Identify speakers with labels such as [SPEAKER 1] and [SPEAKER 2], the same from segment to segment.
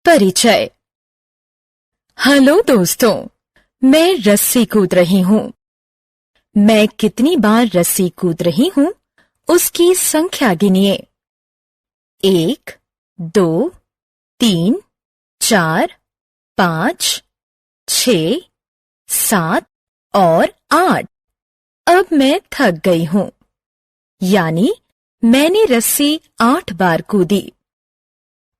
[SPEAKER 1] परिचय। हेलो दोस्तों, मैं रस्सी कूद रही हूँ। मैं कितनी बार रस्सी कूद रही हूँ उसकी संख्या गिनिए। 1, 2, 3, 4, 5, 6, 7 और 8। अब मैं थक गई हूँ, यानी मैंने रस्सी 8 बार कूदी।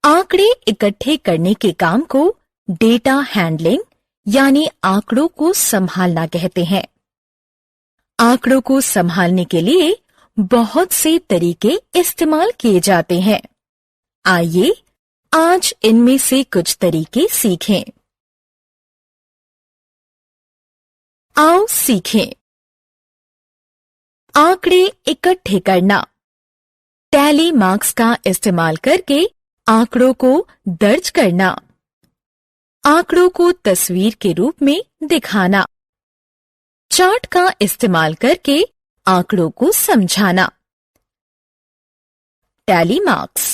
[SPEAKER 1] आंकड़े इकट्ठे करने के काम को डेटा हैंडलिंग यानी आंकड़ों को संभालना कहते हैं। आंकड़ों को संभालने के लिए बहुत से तरीके इस्तेमाल किए जाते हैं। आइए आज इनमें से कुछ तरीके सीखें। आओ सीखें। आंकड़े इकट्ठे करना। टैली मार्क्स का इस्तेमाल करके आंकड़ों को दर्ज करना। आंकड़ों को तस्वीर के रूप में दिखाना। चार्ट का इस्तेमाल करके आंकड़ों को समझाना। Tally marks.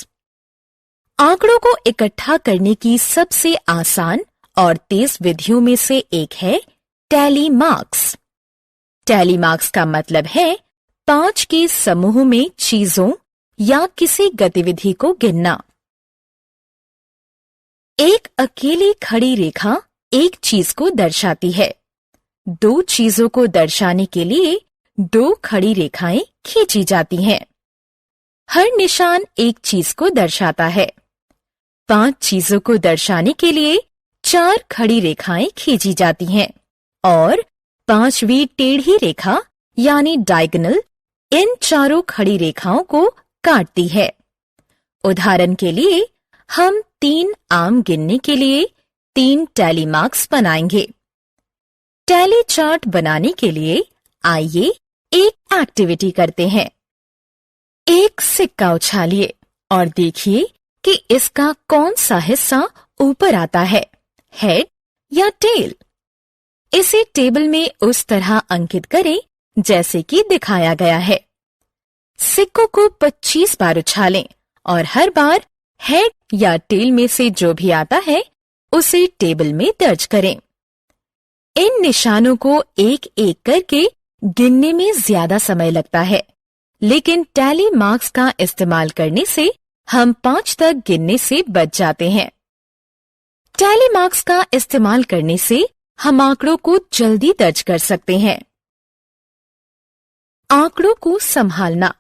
[SPEAKER 1] आंकड़ों को इकट्ठा करने की सबसे आसान और तेज विधियों में से एक है टैली मार्क्स। टैली मार्क्स का मतलब है 5 के समूह में चीजों या किसी गतिविधि को गिनना। एक अकेली खड़ी रेखा एक चीज को दर्शाती है। 2 चीजों को दर्शाने के लिए 2 खड़ी रेखाएं खींची जाती हैं। हर निशान एक चीज को दर्शाता है। 5 चीजों को दर्शाने के लिए 4 खड़ी रेखाएं खींची जाती हैं और 5वीं टेढ़ी रेखा यानी डायगोनल इन चारों खड़ी रेखाओं को काटती है। उदाहरण के लिए हम 3 आम गिनने के लिए 3 टैली मार्क्स बनाएंगे। टैली चार्ट बनाने के लिए आइए एक एक्टिविटी करते हैं। एक सिक्का उछालिए और देखिए कि इसका कौन सा हिस्सा ऊपर आता है, हेड या टेल। इसे टेबल में उस तरह अंकित करें जैसे कि दिखाया गया है। सिक्कों को 25 बार उछालें और हर बार हेड या टेल में से जो भी आता है उसे टेबल में दर्ज करें। इन निशानों को एक एक करके गिनने में ज्यादा समय लगता है, लेकिन टैली मार्क्स का इस्तेमाल करने से हम 5 तक गिनने से बच जाते हैं। टैली मार्क्स का इस्तेमाल करने से हम आंकड़ों को जल्दी दर्ज कर सकते हैं। आंकड़ों को संभालना।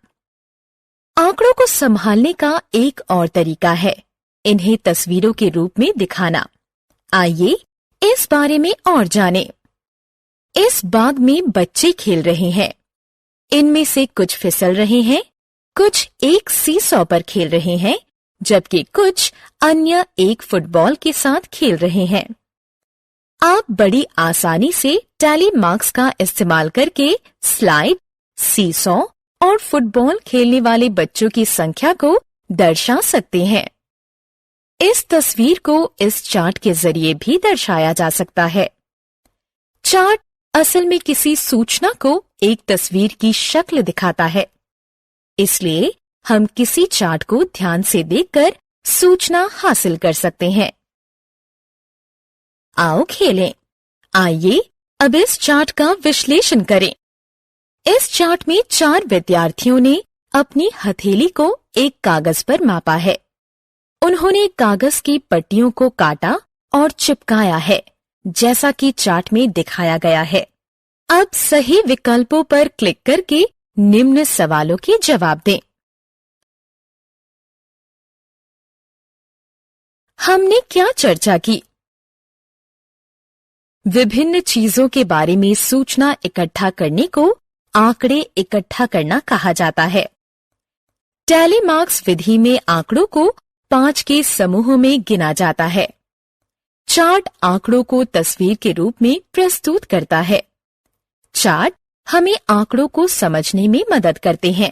[SPEAKER 1] आंकड़ों को संभालने का एक और तरीका है इन्हें तस्वीरों के रूप में दिखाना। आइए इस बारे में और जानें। इस बाग में बच्चे खेल रहे हैं। इनमें से कुछ फिसल रहे हैं, कुछ एक सीसॉ पर खेल रहे हैं, जबकि कुछ अन्य एक फुटबॉल के साथ खेल रहे हैं। आप बड़ी आसानी से टैली मार्क्स का इस्तेमाल करके स्लाइड, सीसॉ और फुटबॉल खेलने वाले बच्चों की संख्या को दर्शा सकते हैं। इस तस्वीर को इस चार्ट के जरिए भी दर्शाया जा सकता है। चार्ट असल में किसी सूचना को एक तस्वीर की शक्ल दिखाता है, इसलिए हम किसी चार्ट को ध्यान से देखकर सूचना हासिल कर सकते हैं। आओ खेलें। आइए अब इस चार्ट का विश्लेषण करें। इस चार्ट में 4 विद्यार्थियों ने अपनी हथेली को एक कागज पर मापा है। उन्होंने कागज की पट्टियों को काटा और चिपकाया है, जैसा कि चार्ट में दिखाया गया है। अब सही विकल्पों पर क्लिक करके निम्न सवालों के जवाब दें। हमने क्या चर्चा की? विभिन्न चीजों के बारे में सूचना इकट्ठा करने को आंकड़े इकट्ठा करना कहा जाता है। टैली मार्क्स विधि में आंकड़ों को 5 के समूह में गिना जाता है। चार्ट आंकड़ों को तस्वीर के रूप में प्रस्तुत करता है। चार्ट हमें आंकड़ों को समझने में मदद करते हैं।